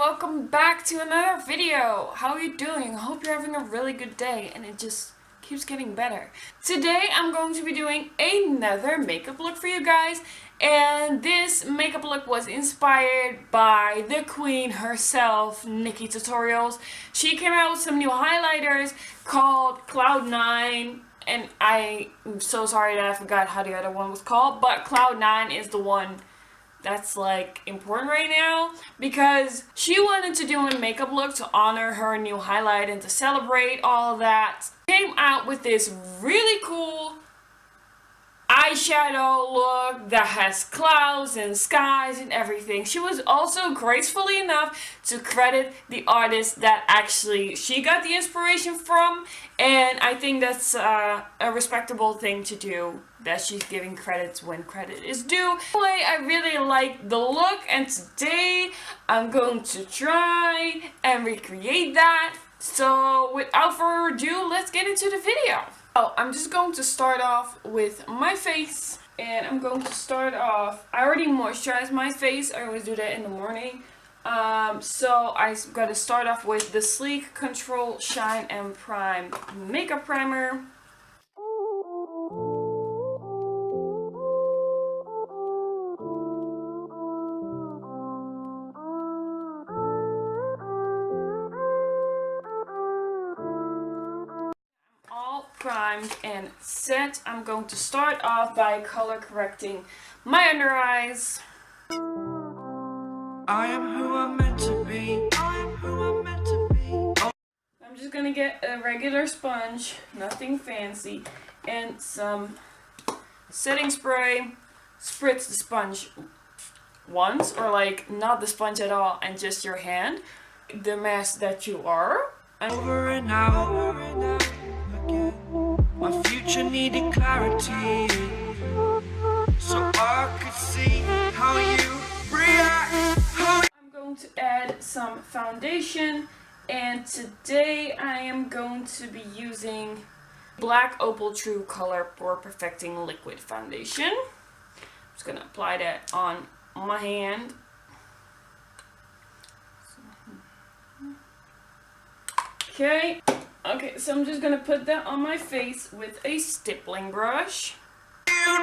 welcome back to another video. How are you doing? I hope you're having a really good day and it just keeps getting better. Today I'm going to be doing another makeup look for you guys, and this makeup look was inspired by the queen herself, Nikki Tutorials. She came out with some new highlighters called Cloud9, and I'm so sorry that I forgot how the other one was called, but Cloud9 is the one that's like important right now because she wanted to do a makeup look to honor her new highlight and to celebrate all of that. Came out with this really cool eyeshadow look that has clouds and skies and everything. She was also gracefully enough to credit the artist that actually she got the inspiration from, and I think that's a respectable thing to do, that she's giving credits when credit is due. Anyway, I really like the look, and today I'm going to try and recreate that. So without further ado, let's get into the video. I'm just going to start off with my face, and I'm going to start off, I already moisturized my face, I always do that in the morning. So I'm going to start off with the Sleek Control Shine and Prime Makeup Primer. Primed and set. I'm going to start off by color correcting my under eyes. I am who I'm meant to be. I am who I'm meant to be. I'm just gonna get a regular sponge, nothing fancy, and some setting spray. Spritz the sponge once, or like not the sponge at all, and just your hand, the mess that you are. Over and out again. My future needed clarity, so I could see how you react. I'm going to add some foundation, and today I am going to be using Black Opal True Color Pore Perfecting Liquid Foundation. I'm just going to apply that on my hand. Okay. Okay, so I'm just gonna put that on my face with a stippling brush. Like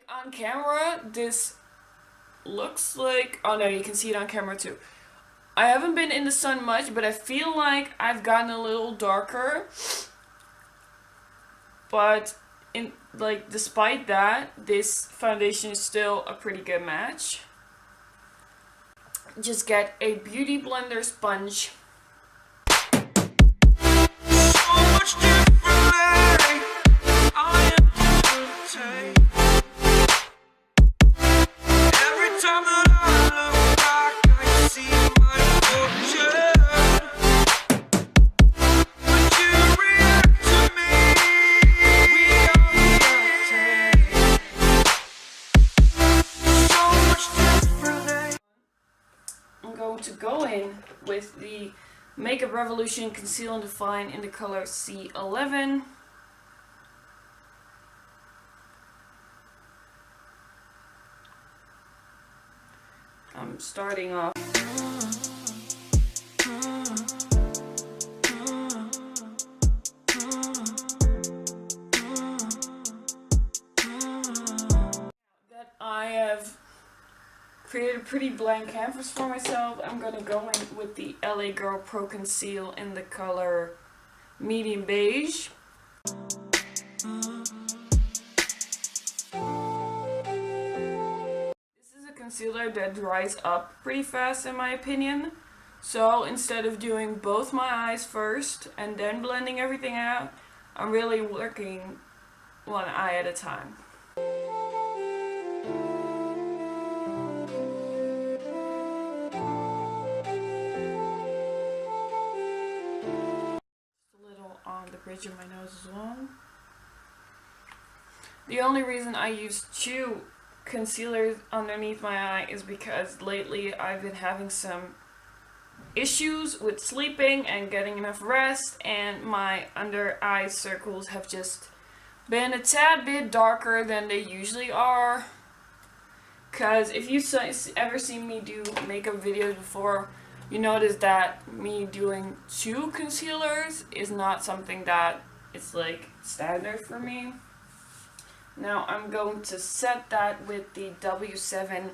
on camera, this looks like, oh no, you can see it on camera too. I haven't been in the sun much, but I feel like I've gotten a little darker. But despite that, this foundation is still a pretty good match. Just get a beauty blender sponge. To go in with the Makeup Revolution Conceal and Define in the color C11. I'm starting off. That I have created a pretty blank canvas for myself, I'm gonna go in with the LA Girl Pro Conceal in the color medium beige. This is a concealer that dries up pretty fast in my opinion, so instead of doing both my eyes first and then blending everything out, I'm really working one eye at a time. On the bridge of my nose as well. The only reason I use two concealers underneath my eye is because lately I've been having some issues with sleeping and getting enough rest, and my under eye circles have just been a tad bit darker than they usually are. Because if you ever seen me do makeup videos before, you notice that me doing 2 concealers is not something that is like standard for me. Now I'm going to set that with the W7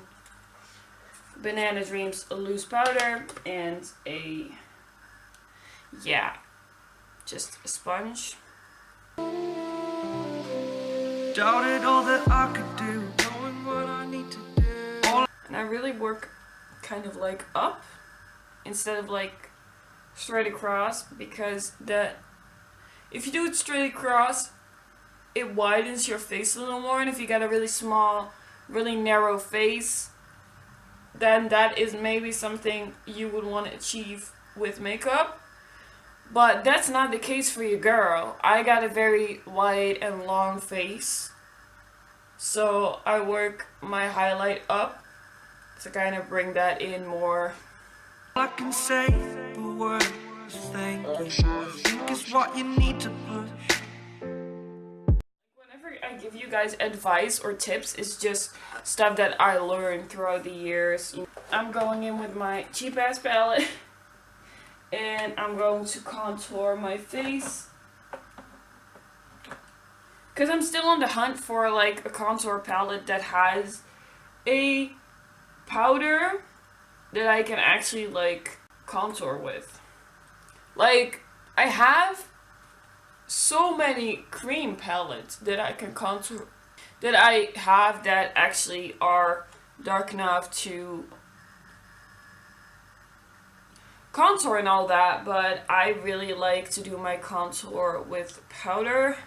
Banana Dreams loose powder and just a sponge. Doubted all that I could do, knowing what I need to do. And I really work kind of like up instead of like straight across, because if you do it straight across, it widens your face a little more, and if you got a really small, really narrow face, then that is maybe something you would want to achieve with makeup. But that's not the case for your girl. I got a very wide and long face, so I work my highlight up to kind of bring that in more. I can say the words thank you, I think is what you need to push. Whenever I give you guys advice or tips, it's just stuff that I learned throughout the years. I'm going in with my cheap ass palette and I'm going to contour my face, because I'm still on the hunt for like a contour palette that has a powder that I can actually like contour with. Like, I have so many cream palettes that I can contour, that I have that actually are dark enough to contour and all that, but I really like to do my contour with powder.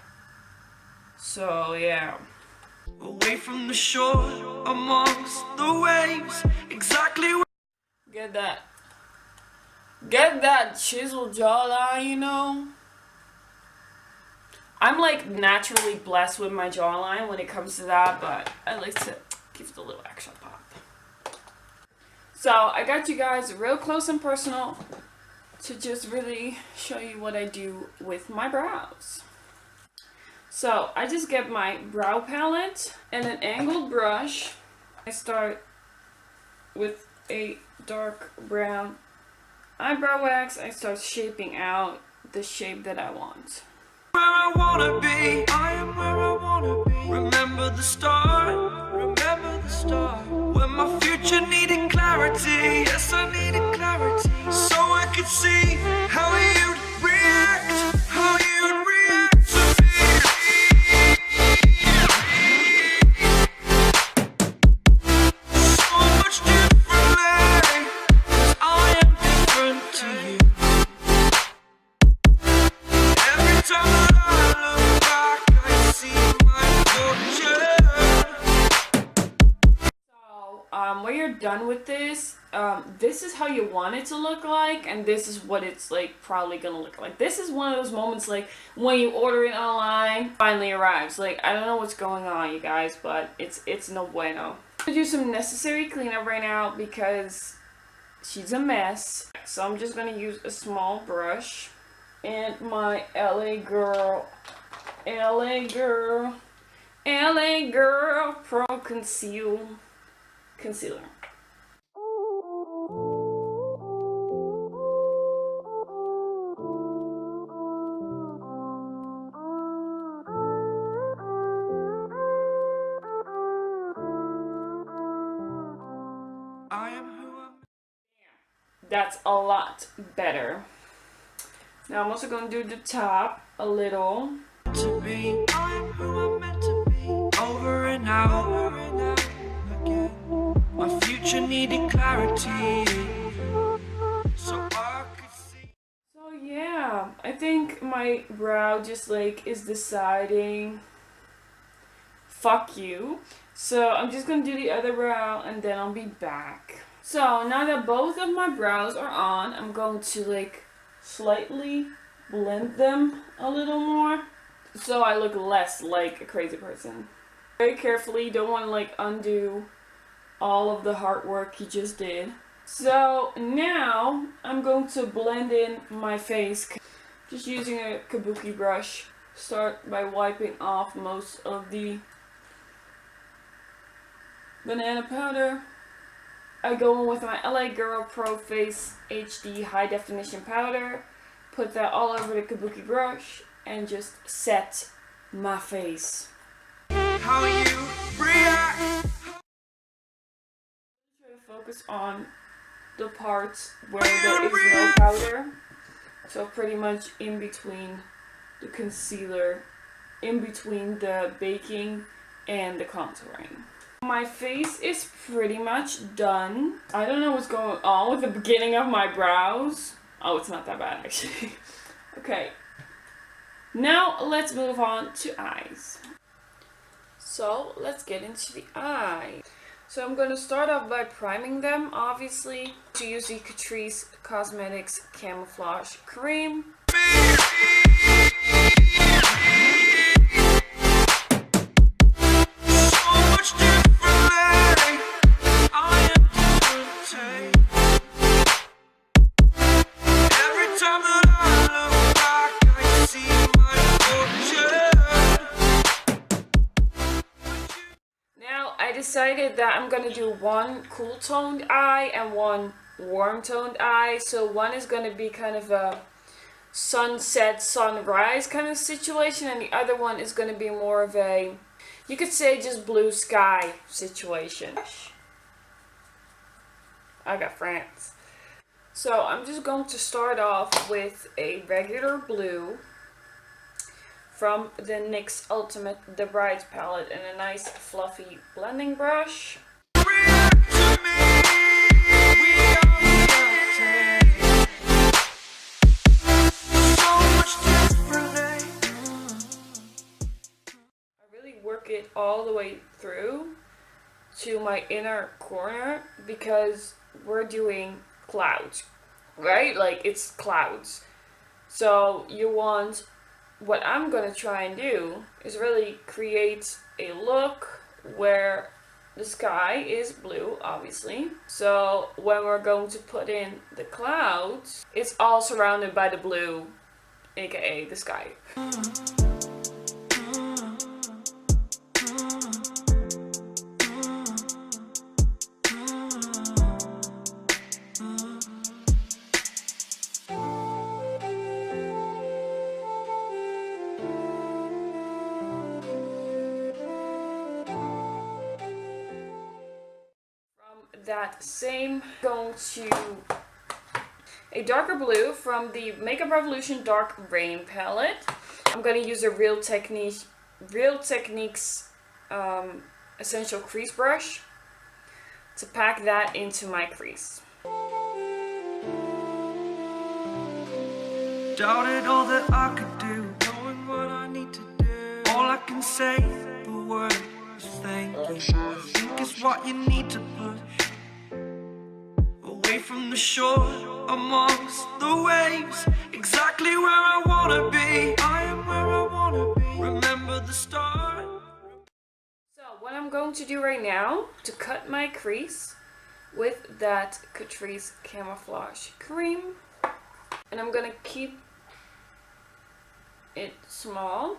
So yeah. Away from the shore, amongst the waves, exactly where get that chiseled jawline, you know? I'm like naturally blessed with my jawline when it comes to that, but I like to give it a little extra pop. So I got you guys real close and personal to just really show you what I do with my brows. So I just get my brow palette and an angled brush. I start with a dark brown eyebrow wax. I start shaping out the shape that I want. Where I wanna be, I am where I wanna be. Remember the start, when my future needed clarity. Yes, I needed clarity, so I could see how you'd react, to me. So much differently, 'cause I am different to you. Every time that I look back, I see my future. So, when you're done with this, this is how you want it to look like, and this is what it's like probably gonna look like. This is one of those moments like when you order it online, finally arrives. Like, I don't know what's going on, you guys, but it's no bueno. I'm gonna do some necessary cleanup right now because she's a mess. So I'm just gonna use a small brush and my LA Girl Pro Concealer. That's a lot better. Now I'm also going to do the top a little. To be, I am who I'm meant to be. Over and out again. My future needed clarity, so I could see. So yeah, I think my brow just like is deciding, fuck you. So I'm just gonna do the other brow and then I'll be back. So now that both of my brows are on, I'm going to like slightly blend them a little more so I look less like a crazy person. Very carefully, don't want to like undo all of the hard work you just did. So now I'm going to blend in my face, just using a kabuki brush. Start by wiping off most of the banana powder. I go in with my LA Girl Pro Face HD High Definition Powder. Put that all over the kabuki brush and just set my face. How you react? Try to focus on the parts where there is no powder. So pretty much in between the concealer, in between the baking and the contouring. My face is pretty much done. I don't know what's going on with the beginning of my brows. Oh, it's not that bad actually. Okay. Now let's move on to eyes. So let's get into the eye. So I'm going to start off by priming them, obviously. To use the Catrice Cosmetics Camouflage Cream. I decided that I'm gonna do one cool toned eye and one warm toned eye. So one is gonna be kind of a sunset, sunrise kind of situation, and the other one is gonna be more of a, you could say, just blue sky situation. I got France. So I'm just going to start off with a regular blue from the NYX Ultimate The Brides palette and a nice fluffy blending brush. I really work it all the way through to my inner corner because we're doing clouds, right? Like, it's clouds. So you want, what I'm gonna try and do is really create a look where the sky is blue, obviously. So when we're going to put in the clouds, it's all surrounded by the blue, aka the sky. That same, going to a darker blue from the Makeup Revolution Dark Rain palette. I'm going to use a Real Techniques Essential Crease Brush to pack that into my crease. Doubted all that I could do, knowing what I need to do. All I can say, the word is thank you. I think it's what you need to push away from the shore, amongst the waves, exactly where I wanna be. I am where I wanna be. Remember the start. So what I'm going to do right now to cut my crease with that Catrice Camouflage Cream, and I'm gonna keep it small.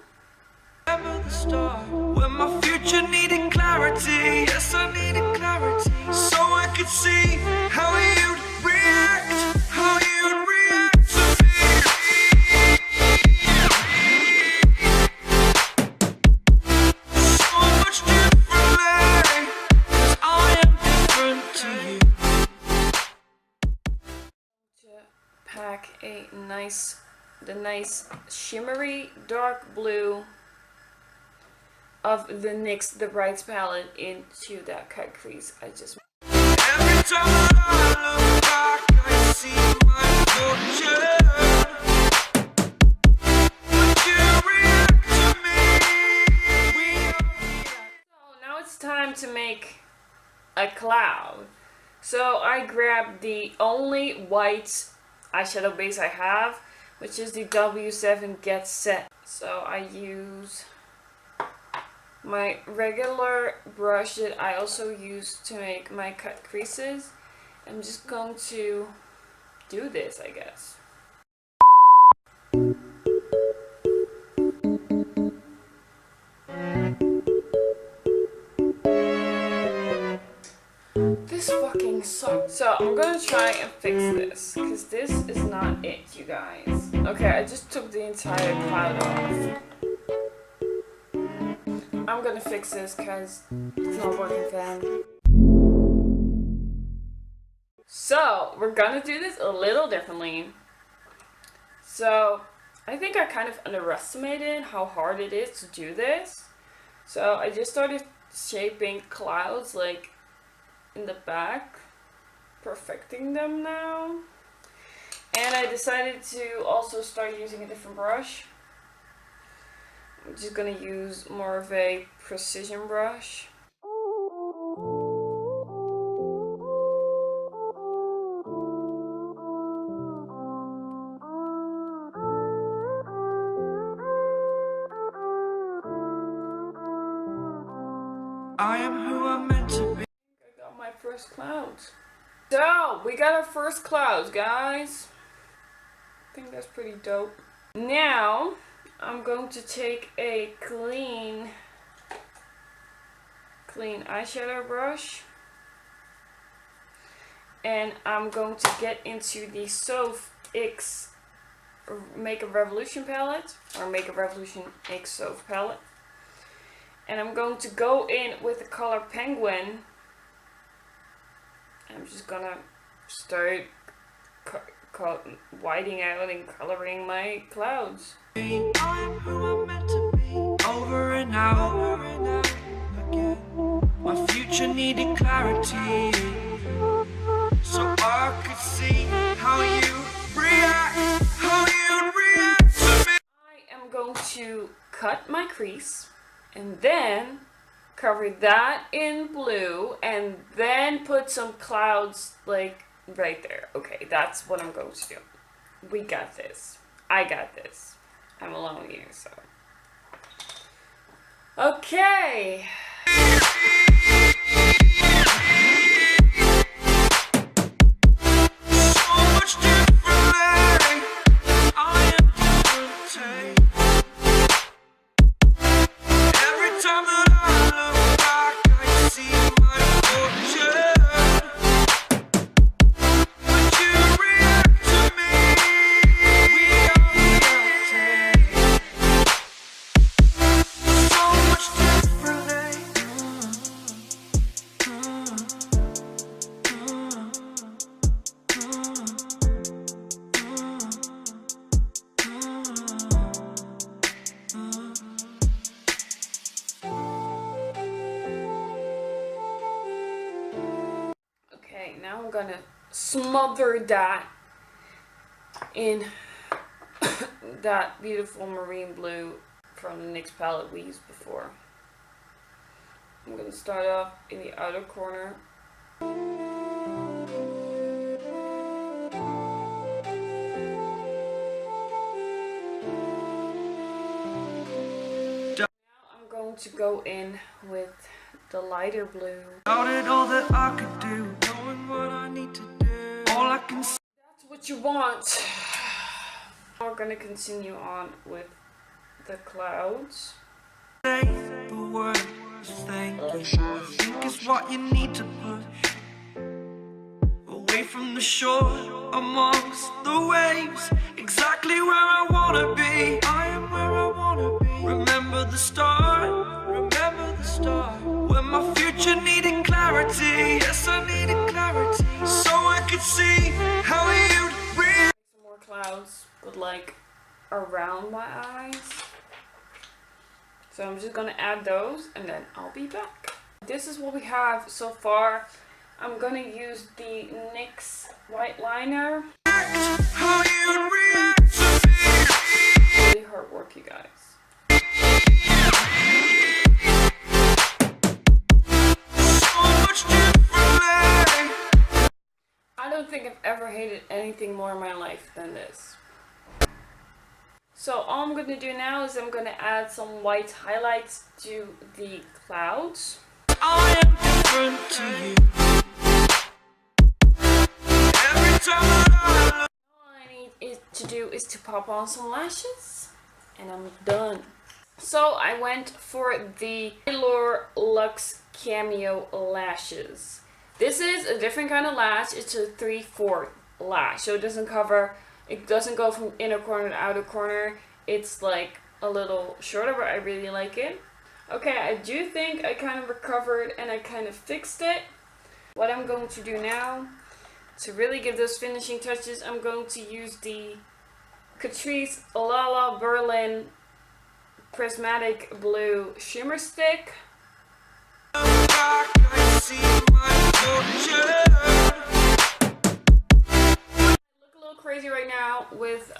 Remember the start, when my future needed clarity. Yes, I needed clarity, so I could see how you'd react, how you'd react to me. So much differently, 'cause I am different to you. To pack the nice shimmery dark blue of the NYX The Brides palette into that cut crease I just. Every time that I look back, I see my fortune. Would you react to me? So now it's time to make a cloud. So I grabbed the only white eyeshadow base I have, which is the W7 Get Set. So I use my regular brush that I also use to make my cut creases. I'm just going to do this, I guess. sucks. So I'm gonna try and fix this, because this is not it, you guys. Okay, I just took the entire cloud off. I'm gonna fix this because it's not working then. So we're gonna do this a little differently. So I think I kind of underestimated how hard it is to do this. So I just started shaping clouds like in the back, perfecting them now. And I decided to also start using a different brush. I'm just gonna use more of a precision brush. I am who I'm meant to be. I got my first clouds. So, we got our first clouds, guys. I think that's pretty dope. Now, I'm going to take a clean eyeshadow brush. And I'm going to get into the Soph X Make a Revolution palette. Or Make a Revolution X Soph palette. And I'm going to go in with the color Penguin. I'm just gonna start whiting out and coloring my clouds. I'm who I'm meant to be. Over and out again. My future needed clarity, so I could see how you react, to me. I am going to cut my crease and then cover that in blue and then put some clouds like right there. Okay, that's what I'm going to do. We got this. I got this. I'm alone here, so. Okay. Now I'm gonna smother that in that beautiful marine blue from the NYX palette we used before. I'm gonna start off in the outer corner. Now I'm going to go in with the lighter blue. Doubted all that I could do, knowing what I need to do. All I can see. That's what you want. We're gonna continue on with the clouds. Say the word thank you. I think it's what you need to push away from the shore, amongst the waves. Exactly where I wanna be. I am where I wanna be. Remember the start. Remember the start. When my future needed clarity. Yes, I needed clarity. So I could see how you'd react. Some more clouds, but like around my eyes. So I'm just gonna add those and then I'll be back. This is what we have so far. I'm gonna use the NYX white liner. How you'd react to me. Really hard work, you guys. I don't think I've ever hated anything more in my life than this. So all I'm going to do now is I'm going to add some white highlights to the clouds. I am different to you. Every time all I need to do is to pop on some lashes and I'm done. So I went for the Allure Luxe Cameo Lashes. This is a different kind of lash. It's a 3/4 lash, so it doesn't go from inner corner to outer corner. It's like a little shorter, but I really like it. Okay, I do think I kind of recovered and I kind of fixed it. What I'm going to do now, to really give those finishing touches, I'm going to use the Catrice Lala Berlin Prismatic Blue Shimmer Stick. Look a little crazy right now with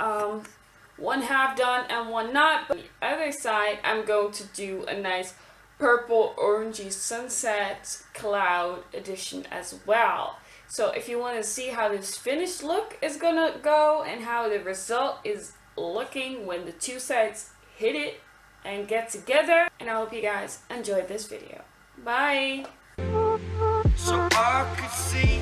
one half done and one not, but the other side I'm going to do a nice purple orangey sunset cloud edition as well. So if you want to see how this finished look is gonna go and how the result is looking when the two sides hit it and get together, and I hope you guys enjoyed this video. Bye! So I could see